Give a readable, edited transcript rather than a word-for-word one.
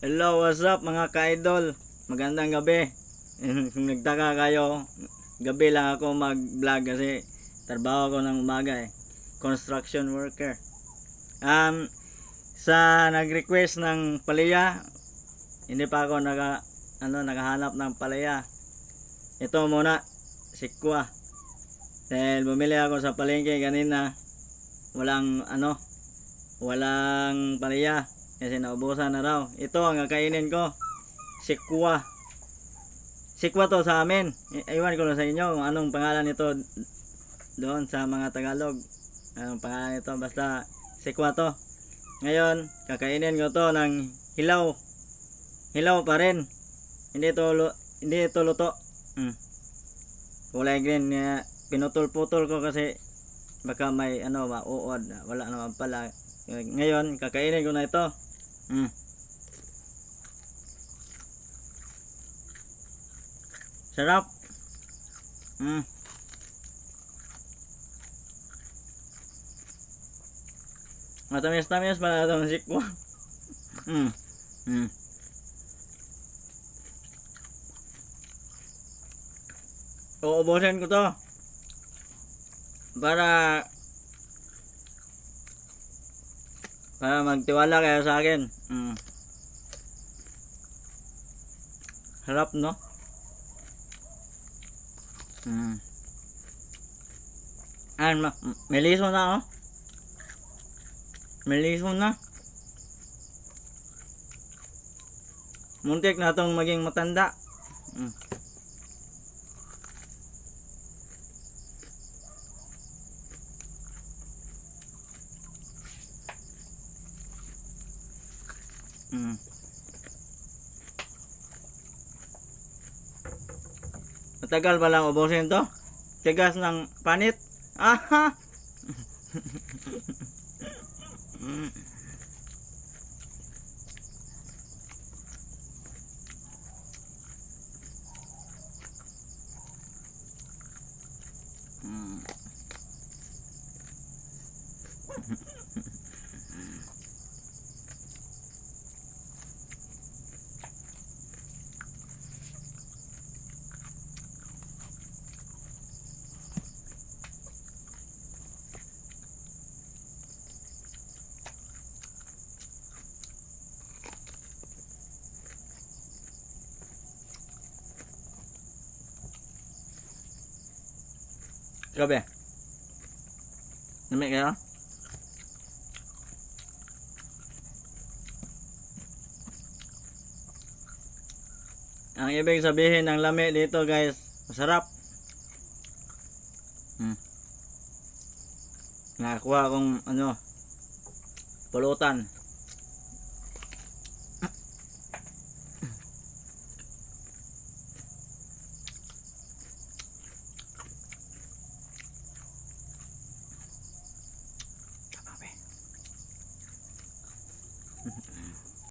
Hello, what's up mga ka-idol? Magandang gabi. Kung nagtaka kayo, gabi lang ako mag-vlog kasi trabaho ko ng umaga eh. Construction worker. Sa nag-request ng palaya, hindi pa ako nakahanap ng palaya. Ito muna, sikwa. Dahil bumili ako sa palengke kanina, walang palaya. Kasi naubusan na raw. Ito ang kakainin ko. Sikwa. Sikwa to sa amin. Iwan ko na sa inyo kung anong pangalan nito doon sa mga Tagalog. Anong pangalan nito. Basta sikwa to. Ngayon, kakainin ko to ng hilaw. Hilaw pa rin. Hindi ito luto. Kulay green. Pinutol-putol ko kasi baka may mauod. Wala naman pala. Ngayon, kakainin ko na ito. Sarap. Matamis-tamis pala itong sikwa. Uubusin ko to para magtiwala kayo sa akin. Harap, no? Meliso na, oh. Meliso na. Muntik na itong maging matanda. Matagal pa lang ubusin to. Tigas ng panit. Aha. Grabe. Namik kayo? Ang ibig sabihin ng lami dito, guys, masarap. Nakakuha akong pulutan.